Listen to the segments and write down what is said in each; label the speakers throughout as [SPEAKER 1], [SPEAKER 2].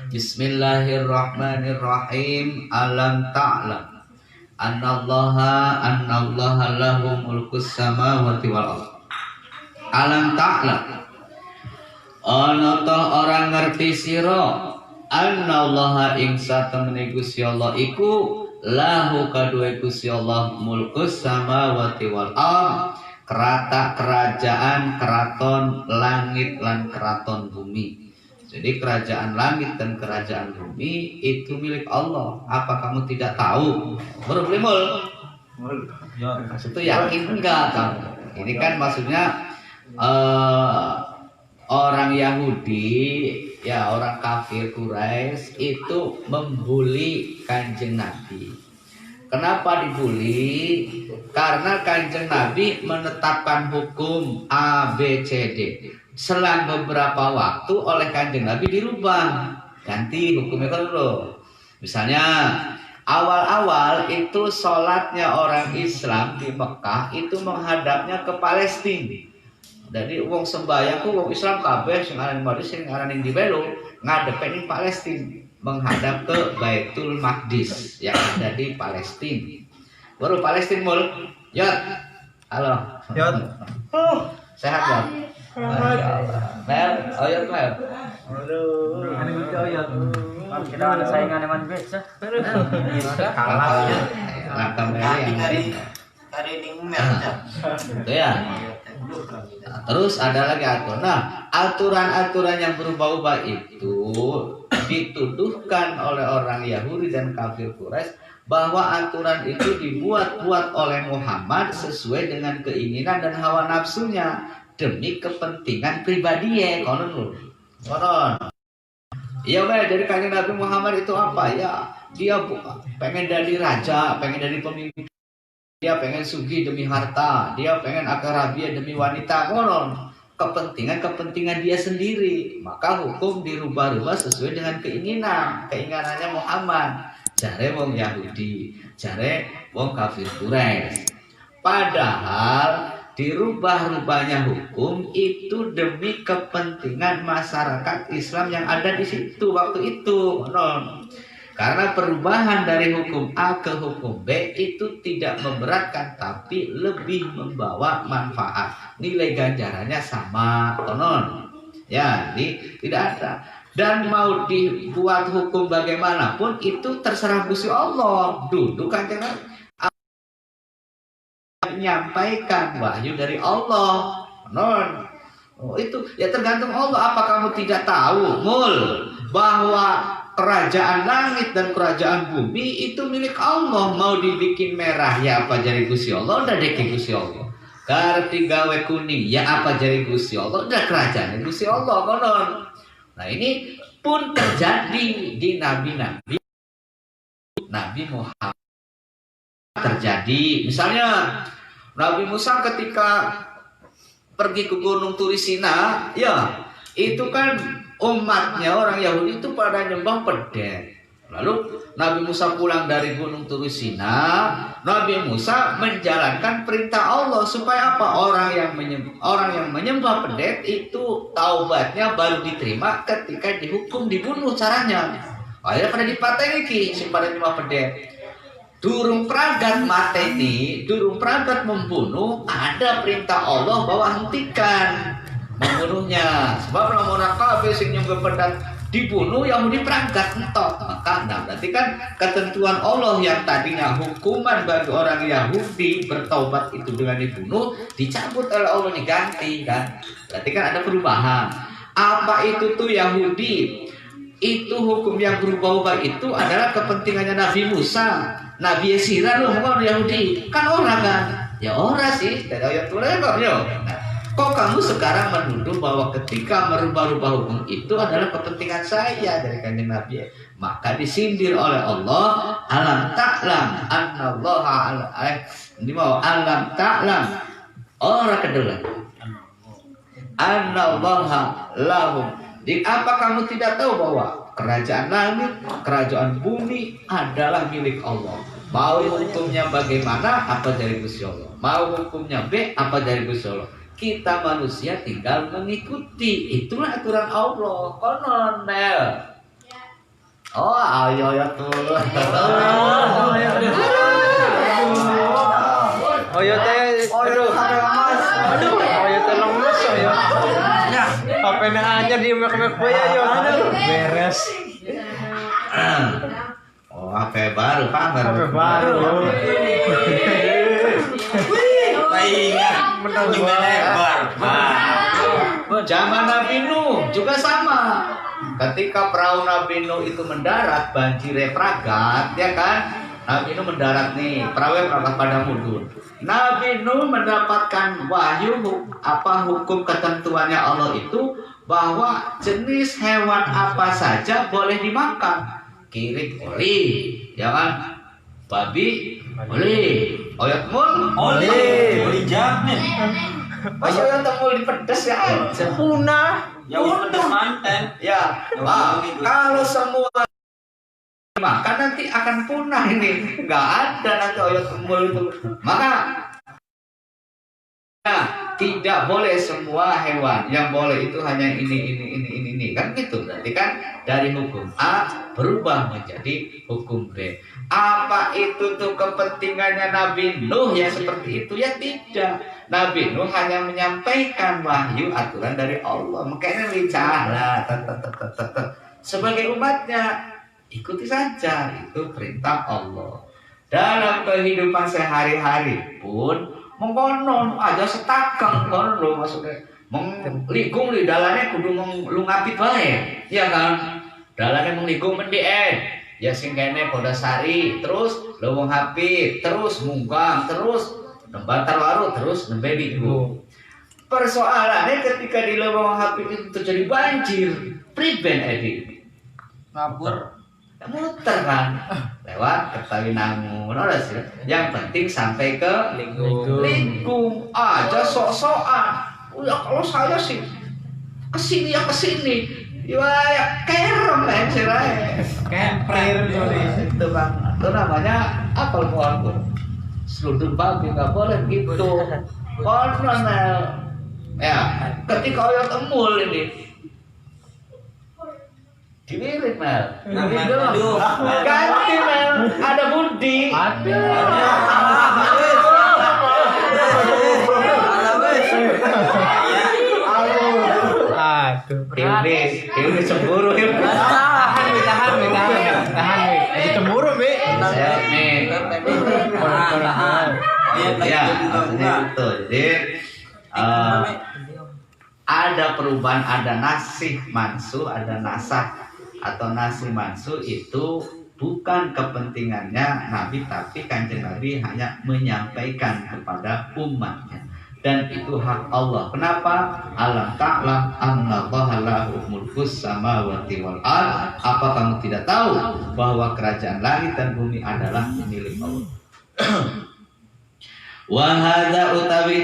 [SPEAKER 1] Bismillahirrahmanirrahim. Alam ta'lam annallaha lahu mulkus samawati wal ardh. Alam ta'lam, ana ta orang ngerti sira, annallaha ing satemene Gusti Allah iku lahu kaduwe Gusti Allah mulkus samawati wal ardh, kerajaan keraton langit lan keraton bumi. Jadi kerajaan langit dan kerajaan bumi itu milik Allah. Apa kamu tidak tahu? Baru mul. Itu yakin enggak kamu? Ini kan maksudnya orang Yahudi, ya orang kafir Quraisy itu membuli Kanjeng Nabi. Kenapa dibuli? Karena Kanjeng Nabi menetapkan hukum A, B, C, D. Selang beberapa waktu oleh Kanjeng Nabi dirubah, ganti hukumnya kan dulu. Misalnya awal-awal itu sholatnya orang Islam di Mekah itu menghadapnya ke Palestina. Jadi wong sembahyang ku wong Islam kabeh sing aran Madis sing aran di Belo ngadepe ning Palestina, menghadap ke Baitul Maqdis yang ada di Palestina. Baru Palestina mul. Yot. Halo.
[SPEAKER 2] Yot.
[SPEAKER 1] Sehat ya? Masyaallah. Mel, oyot Mel.
[SPEAKER 2] Aduh, ini video Yot.
[SPEAKER 3] Kita ada saingan eman beca.
[SPEAKER 2] Kalah.
[SPEAKER 1] Langkah Mel yang
[SPEAKER 4] Hari ini merah.
[SPEAKER 1] itu ya. Nah, terus ada lagi aturan. Nah, aturan-aturan yang berubah-ubah itu dituduhkan oleh orang Yahudi dan kafir Quraisy bahwa aturan itu dibuat-buat oleh Muhammad sesuai dengan keinginan dan hawa nafsunya demi kepentingan pribadi ya. Konon. Iya, jadi Kanjeng Nabi Muhammad itu apa ya? Dia pengen jadi raja, pengen jadi pemimpin. Dia pengen sugih demi harta, dia pengen akarabia demi wanita, konon kepentingan dia sendiri. Maka hukum dirubah-rubah sesuai dengan keinginannya Muhammad. Jare wong Yahudi, jare wong kafir Quraisy. Padahal dirubah-rubahnya hukum itu demi kepentingan masyarakat Islam yang ada di situ waktu itu, konon. Karena perubahan dari hukum A ke hukum B itu tidak memberatkan, tapi lebih membawa manfaat. Nilai ganjarannya sama, konon. Ya, ini tidak ada. Dan mau dibuat hukum bagaimanapun itu terserah Gusti Allah. Duduk kan jangan menyampaikan wahyu dari Allah, konon. Oh, itu ya tergantung Allah. Apa kamu tidak tahu, mul, bahwa kerajaan langit dan kerajaan bumi itu milik Allah. Mau dibikin merah ya apa jari Gusti Allah, udah deke Gusti Allah. Karti gawe kuning ya apa jari Gusti Allah, udah kerajaan Gusti Allah, konon. Nah, ini pun terjadi di nabi-nabi Nabi Muhammad. Terjadi misalnya Nabi Musa ketika pergi ke Gunung Turisina, ya itu kan umatnya orang Yahudi itu pada nyembah pedet. Lalu Nabi Musa pulang dari Gunung Turisina, Nabi Musa menjalankan perintah Allah supaya apa? Orang yang menyembah pedet itu taubatnya baru diterima ketika dihukum dibunuh caranya. Akhirnya pada dipateni ki sing pada nyembah pedet. Durung pragat mateni, durung pragat membunuh, ada perintah Allah bahwa hentikan membunuhnya. Sebab lamun kabeh sing nyembah pedet dibunuh Yahudi pragat entok. Maka berarti kan ketentuan Allah yang tadinya hukuman bagi orang Yahudi bertaubat itu dengan dibunuh dicabut oleh Allah, diganti kan. Berarti kan ada perubahan. Apa itu tuh Yahudi? Itu hukum yang berubah-ubah itu adalah kepentingannya Nabi Musa. Nabi Yesira loh orang Yahudi kan orang kan? Ya orang sih, tidak ada yang tulen kok yo. Kok kamu sekarang menuduh bahwa ketika merubah-rubah hukum itu adalah kepentingan saya dari Kanjeng Nabi? Maka disindir oleh Allah, alam ta'lam annallaha ini mau alam ta'lam orang kedua annallaha lahu. Apa kamu tidak tahu bahwa kerajaan langit, kerajaan bumi adalah milik Allah? Mau hukumnya bagaimana, apa dari Gusti Allah. Mau hukumnya B, apa dari Gusti Allah. Kita manusia tinggal mengikuti. Itulah aturan Allah. Konon. Oh, ayo ya tuh.
[SPEAKER 2] Oh ya teh, aduh, ya teh lemes ya. HP na anyar di mek-mek bae ya. Beres.
[SPEAKER 1] Oh, HP baru pamer.
[SPEAKER 2] HP baru.
[SPEAKER 4] Paingan. Gimana lebar?
[SPEAKER 1] Zaman Nabi Nuh juga sama. Ketika perahu Nabi Nuh itu mendarat, banjirnya pragat, ya kan? Nabi Nuh mendarat nih, perahu pragat pada mudun. Nabi Nuh mendapatkan wahyu apa hukum ketentuannya Allah itu bahwa jenis hewan apa saja boleh dimakan. Kirit boleh, ya kan? Babi boleh, oyot mul
[SPEAKER 4] Boleh jamin.
[SPEAKER 1] Masa oyot mul dipedes ya aja.
[SPEAKER 2] Punah.
[SPEAKER 4] Ya udah pedes manten.
[SPEAKER 1] Ya, kalau semua makan nanti akan punah ini. Nggak ada nanti oyot mul itu. Maka tidak boleh semua hewan, yang boleh itu hanya ini kan gitu. Berarti kan dari hukum A berubah menjadi hukum B. Apa itu tuh kepentingannya Nabi Nuh yang seperti itu? Ya tidak. Nabi Nuh hanya menyampaikan wahyu aturan dari Allah. Makanya bicara sebagai umatnya ikuti saja, itu perintah Allah. Dalam kehidupan sehari-hari pun mengkonon aja setakang konon lho maksudnya mengligung di dalamnya kudu ngelungapit wae ya kan dalamnya mengligung mendien ya sing kene Pondasari terus lewong hapit terus mungkang terus nembantar waru terus nembe ligung persoalannya ketika di lewong hapit itu terjadi banjir priben edi
[SPEAKER 4] Ngabur.
[SPEAKER 1] muter kan lewat Kertawinangun sih. Yang penting sampai ke Linggung aja sok-sokan. Ya kalau saya sih kesini ya kesini. Ya kerem kan cerai.
[SPEAKER 2] Kemper
[SPEAKER 1] Itu bang. Itu namanya apa aku? Seluduk babi nggak boleh gitu. Konon ya. Ketika oyot emul ini. Diwirit Mel.
[SPEAKER 4] Aduh.
[SPEAKER 1] Ganti Mel. Ada Budi.
[SPEAKER 2] Ada. Aduh.
[SPEAKER 1] Ini cemburu ini.
[SPEAKER 2] Tahan. Lagi cemburu, Bi.
[SPEAKER 1] Siap nih.
[SPEAKER 4] Tahan.
[SPEAKER 1] Ya, maksudnya itu. Jadi ada perubahan, ada nasih mansuh, ada nasah atau nasih mansuh itu bukan kepentingannya Nabi, tapi Kanjeng Nabi hanya menyampaikan kepada umatnya. Dan itu hak Allah. Kenapa? Alam ta'lam annallaha lahu mulkus samawati wal ard. Apa kamu tidak tahu bahwa kerajaan langit dan bumi adalah milik Allah? Wa hadza utawi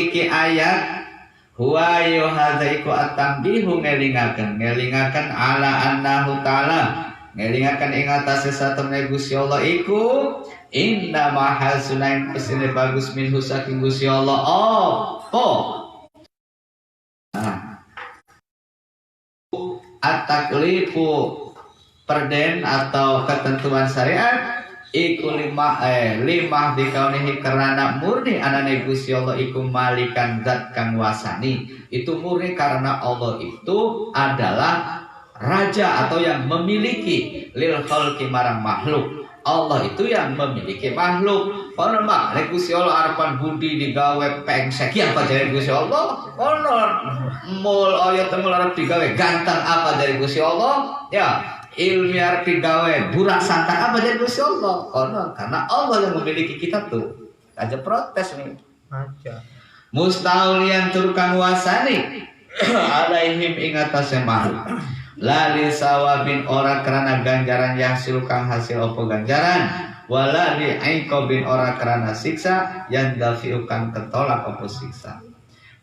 [SPEAKER 1] iki ayat huwa yu hadza iku at-tambihu ngelingaken ala annahu ta'ala ngelingaken ing atase satemene Gusti Allah iku inna ma hasunain pesine bagus minhu saking Gusti Allah apa at-taklifu perden atau ketentuan syariat iku limah dikaunihi karena murni anane Gusti Allah iku malikan zat kang wasani. Itu murni karena Allah itu adalah raja atau yang memiliki lil khalqi marang makhluk. Allah itu yang memiliki makhluk. Konon mak Gusti Allah arepan budi digawe pengsek apa dari Gusti Allah? Konon mul ayat mul arep digawe ganteng apa dari Gusti Allah? Ya ilmiah digawe burak santak apa dari Gusti Allah? Karena Allah yang memiliki kita tuh. Aja protes nih.
[SPEAKER 2] Aja.
[SPEAKER 1] Mustaulian turkan wasani alaihim ingatase makhluk. Lali sawabin ora karena ganjaran yang silukang hasil opo ganjaran. Wala li aiqobin ora karena siksa yang dafiukan ketolak opo siksa.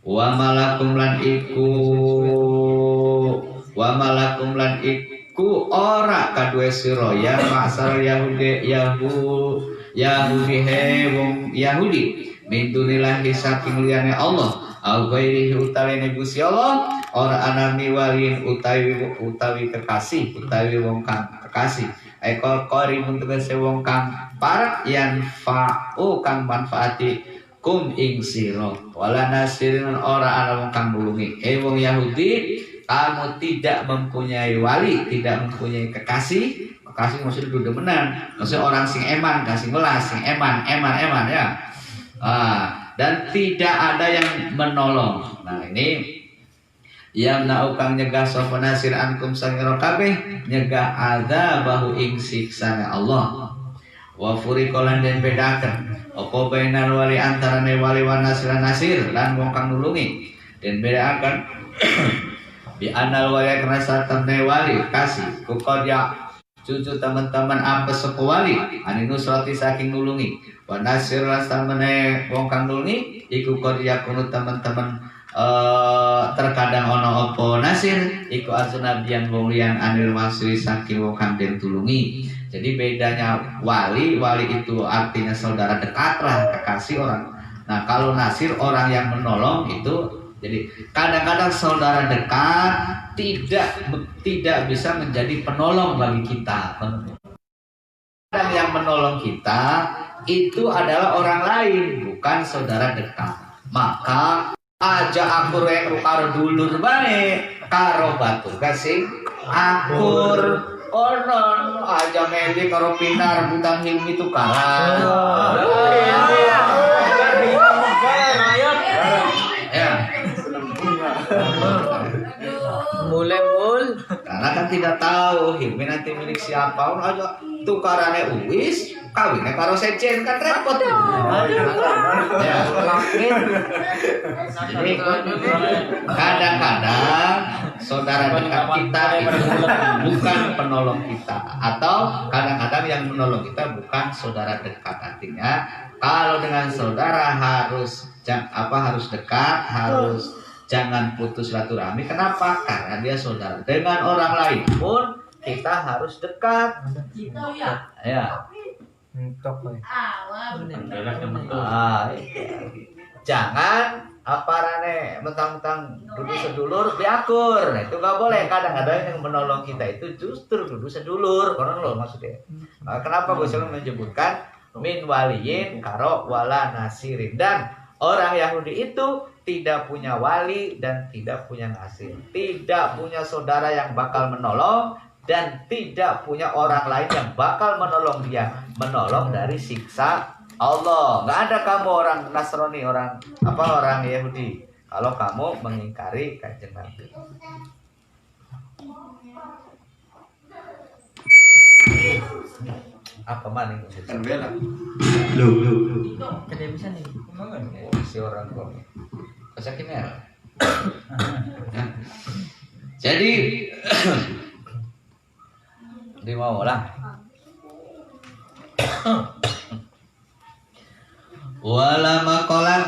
[SPEAKER 1] Wa malakum lan iku ora kadue sira ya masal Yahudi hewong Yahudi min dunillahi saking liyane Allah au ghairihi utawi Gusti Allah ora anami walin utawi kekasih utawi wong kang kekasih eko qaribun tegese wong kang parek yang fa'u kang manfaati kum ing sira wala nasirin ora ana wong kang nulungi wong Yahudi kamu tidak mempunyai wali tidak mempunyai kekasih maksudnya kudu demenan maksudnya orang sing eman kasih welas sing eman ya dan tidak ada yang menolong. Nah ini yang naukang nyegah sapa nasir ankum sangira kabeh nyegah adzabahu ing siksane Allah. Wa furiqalan den bedaken apa bainar wali antarane wali wan nasir lan wong kang nulungi den bedaken bi anal wali karena satemne wali kasih kukodya cucu teman-teman apa sapa wali anu nusrati saking nulungi wa nasir samene wong kang nulungi iku kodya kuno teman-teman terkadang ono apa nasir iku asnabiyan wong liyan anil wasri saking wong kang den tulungi. Jadi bedanya wali itu artinya saudara dekat lah kekasih orang. Nah kalau nasir orang yang menolong itu jadi kadang-kadang saudara dekat tidak bisa menjadi penolong bagi kita. Kadang yang menolong kita itu adalah orang lain bukan saudara dekat. Maka aja aku rek karo dulur bae karo batu gasing akur konon aja meli karo pinar butang hilmi tukaran ya
[SPEAKER 2] Mulai mul
[SPEAKER 1] karena kan tidak tahu hilmi nanti milik siapa aja tukarannya uwis kawinnya karo sejen kan repot ya. Jadi kadang-kadang saudara dekat kita itu bukan penolong kita atau kadang-kadang yang menolong kita bukan saudara dekat. Artinya kalau dengan saudara harus dekat, harus jangan putus silaturahmi. Kenapa? Karena dia saudara. Dengan orang lain pun kita harus dekat. Ya. Jangan aparane mentang-mentang duduk sedulur diakur. Nah, itu nggak boleh. Kadang-kadang yang menolong kita itu justru duduk sedulur. Konon loh maksudnya. Kenapa gue selalu menyebutkan min waliyin karo wala nasirin, dan orang Yahudi itu tidak punya wali dan tidak punya nasir, tidak punya saudara yang bakal menolong dan tidak punya orang lain yang bakal menolong dia, menolong dari siksa Allah. Nggak ada kamu orang Nasrani, orang Yahudi kalau kamu mengingkari Kanjeng Nabi. Apa maning bela lu kada bisa nih si orang kok pasakin ya. Jadi di mau lah wala maqalan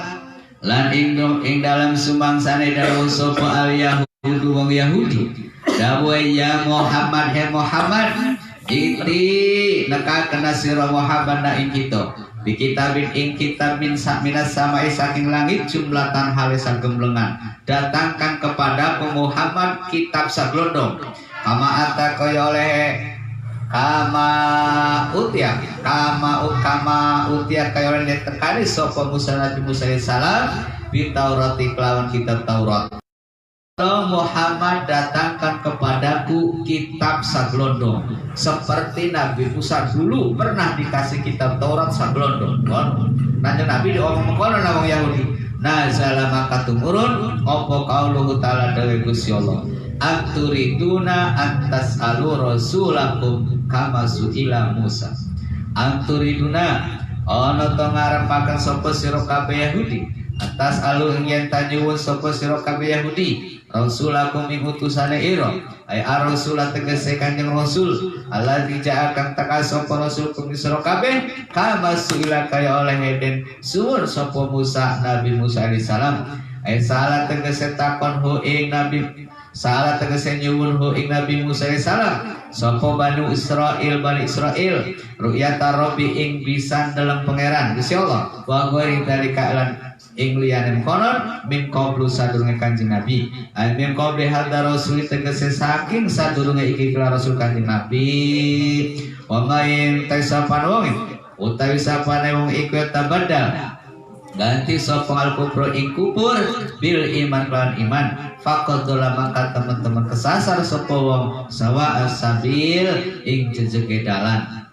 [SPEAKER 1] lan ing dalam sumangsane dawuh sapa al yahudu wong Yahudi dawuh ya Muhammad he Muhammad iti neka kena sira Muhammad na ing kita bi kitabin ing kitab min minas samai saking langit jumlatan halesan gemblengan datangkan kepada Muhammad kitab saglondong kama ata kaya oleh kama utia kaya oleh tekani sapa Musa Nabi Musa salam bi Taurat kelawan kitab Taurat. Muhammad datangkan kepadaku kitab saglondong seperti Nabi Musa dulu pernah dikasih kitab Taurat saglondong. Nanya Nabi diomong kono nawang Yahudi. Nazala maka tumurun opo qauluhu ta'ala dawe Gusti Allah. Anturiduna antas alu rasulakum kama suila Musa. Anturiduna ana to ngarepaken sapa sira kabeh Yahudi. Atas alu yen tanyuwun sapa sira kabeh Yahudi. Rasulakum ing utusane ira ay ar-rasul tegese Kanjeng Rasul alladzi ja'akan taka sapa rasul kum sira kabeh kama suila kaya oleh eden suwun sapa Musa Nabi Musa alaihi salam ay salah tegese takon hu ing Nabi salah tegese nyuwun hu ing Nabi Musa alaihi salam sapa Bani Israil ru'yata rabbi ing bisan dalam pangeran Gusti Allah wa ghairi dalika lan ing liyane konon min qablu sadurunge Kanjeng Nabi min qabli hadza rasul tegese saking sadurunge iki kala rasul Kanjeng Nabi wa main taisapan wong utawi sapane wong iku tabadal ganti sapa al kufur ing kufur bil iman lan iman faqad maka teman-teman kesasar sapa wong sawa asabil ing jejege dalan.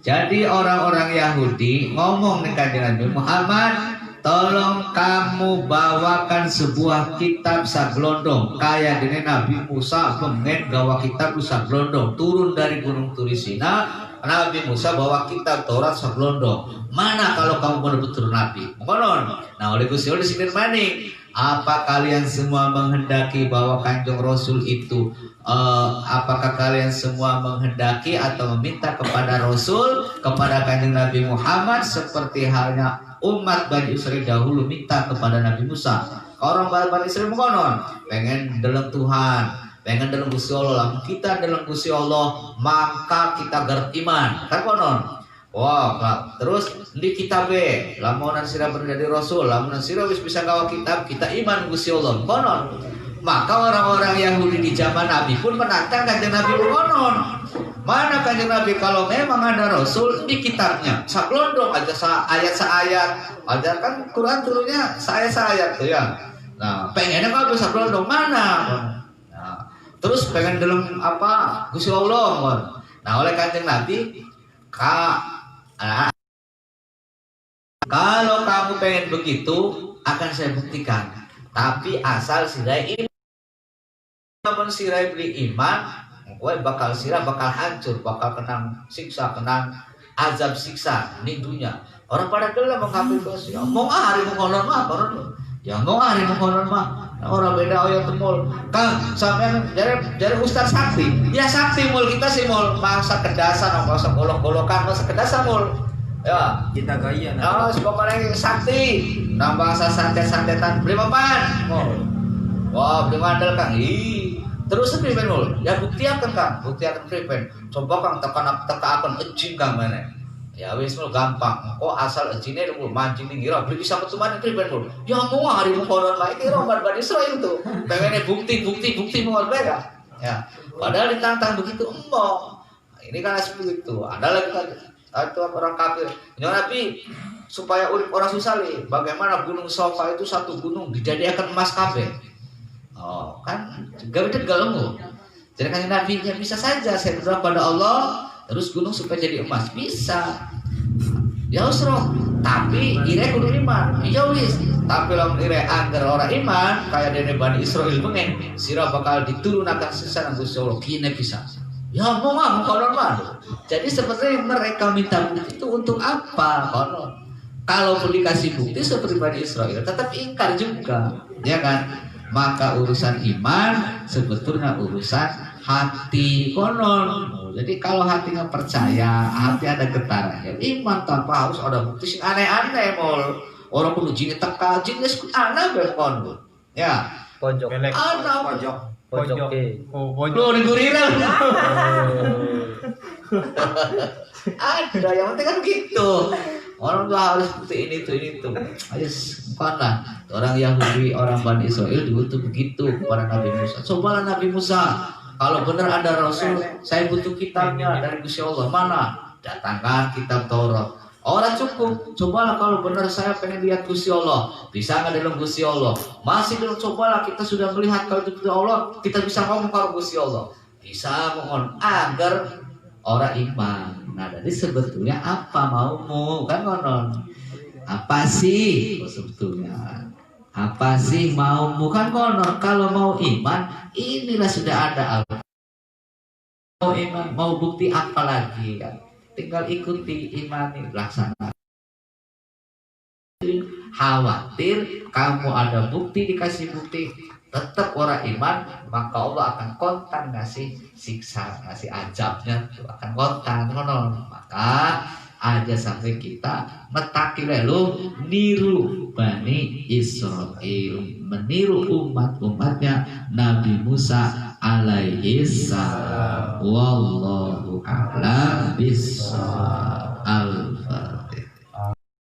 [SPEAKER 1] Jadi orang-orang Yahudi ngomong ning Kanjeng Nabi Muhammad, tolong kamu bawakan sebuah kitab saglondong kayak dene Nabi Musa pengen gawa kitab saglondong turun dari gunung Turisina. Nabi Musa bawa kitab Taurat saglondong. Mana kalau kamu benar-benar Nabi? Konon. Nah oleh Gusti Allah disindir maning. Apa kalian semua menghendaki bahwa Kanjeng Rasul itu apakah kalian semua menghendaki atau meminta kepada Rasul kepada Kanjeng Nabi Muhammad seperti halnya umat Bani Israel dahulu minta kepada Nabi Musa? Orang Bani Israel konon pengen dalam Tuhan, pengen dalam Gusti Allah, kita dalam Gusti Allah maka kita beriman kan konon. Wah, terus di kitab lamunan sira menjadi rasul, lamunan sira wis bisa gawa kitab, kita iman Gusti Allah konon. Maka orang-orang Yahudi di zaman Nabi pun menantang Kanjeng Nabi konon. Mana Kanjeng Nabi kalau memang ada rasul di kitabnya saklondong aja ayat-ayat, aja kan Quran turunnya ayat-ayat tuh ya. Nah, pengennya kalau bisa saklondong mana? Terus pengen dalam apa Gusti Allah. Nah oleh Kanjeng Nabi kalau kamu pengen begitu akan saya buktikan. Tapi asal sirai iman, namun sirai beli iman, gue bakal hancur, bakal kenang siksa, kenang azab siksa di dunia. Orang pada gelam mengkafir Gusti. Mau hari mengkonon mah, ya mau hari mengkonon mah. Orang beda oyo temul Kang sampean jare Ustaz Sakti ya sakti mul kita sih mul masa kedasan masa golok-golokan masa kedasan mul ya
[SPEAKER 4] Kita gaya
[SPEAKER 1] nah sebagai sakti nah bahasa santet-santetan beli papan mul wah beli mandel Kang terus priben mul ya buktiakan Kang buktiakan priben coba Kang teka akan ejin Kang mana ya wis mul gampang kok asal ejine mul mancing ning ngira beli bisa ketuman priben mul ya mau hari koron bae iki roman Bani Israil itu pengen bukti mul beda ya padahal ditantang begitu embok ini kan seperti itu ada lagi itu orang kafir Nabi supaya orang susah nih bagaimana gunung Sofa itu satu gunung dijadikan emas kabeh oh kan gak beda galemu jadi kan Nabi ya bisa saja saya berdoa pada Allah terus gunung supaya jadi emas bisa ya usroh tapi ire kudu iman iya wis tapi lamun ire angger ora iman kayak dene Bani Israil pengen sira bakal diturunakan sisa nang Gusti Allah kene bisa ya mau konon mah jadi sebenarnya mereka minta bukti itu untuk apa konon kalau pun dikasih bukti seperti Bani Israil tetap ingkar juga ya kan maka urusan iman sebetulnya urusan hati konon. Jadi kalau hatinya percaya, hati ada getaran. Iman tanpa harus ada bukti sing aneh-aneh mol. Orang kudu jin teka, jin geus aneh bae kon. Ya.
[SPEAKER 2] Pojok.
[SPEAKER 1] Ana
[SPEAKER 4] pojok.
[SPEAKER 2] Pojok. Oh, pojok.
[SPEAKER 1] Lu diguriran. Ada yang penting kan gitu. Orang tuh harus bukti ini tuh. Ayo bukanlah orang Yahudi, orang Bani Israil dulu tuh begitu kepada Nabi Musa. Cobalah Nabi Musa. Kalau benar ada Rasul, saya butuh kitabnya dari Gusti Allah. Mana? Datangkan kitab Taurat. Orang cukup. Cobalah kalau benar saya pengen lihat Gusti Allah. Bisa nggak dalam Gusti Allah? Masih belum cobalah kita sudah melihat kalau itu Gusti Allah. Kita bisa ngomong kalau Gusti Allah. Bisa mohon agar orang iman. Nah, jadi sebetulnya apa maumu kan konon? Apa sih sebetulnya? Apa sih maumu kan konon? Kalau mau iman, inilah sudah ada Allah. Mau iman, mau bukti apa lagi kan? Tinggal ikuti, imani, laksanakan. Khawatir kamu ada bukti dikasih bukti tetap orang iman, maka Allah akan kontan ngasih siksa, ngasih azabnya akan kontan konon. Maka aja sampai kita metaki lelu niru Bani Israil, meniru umat-umatnya Nabi Musa alaihi salam. Wallahu a'lam bishawab.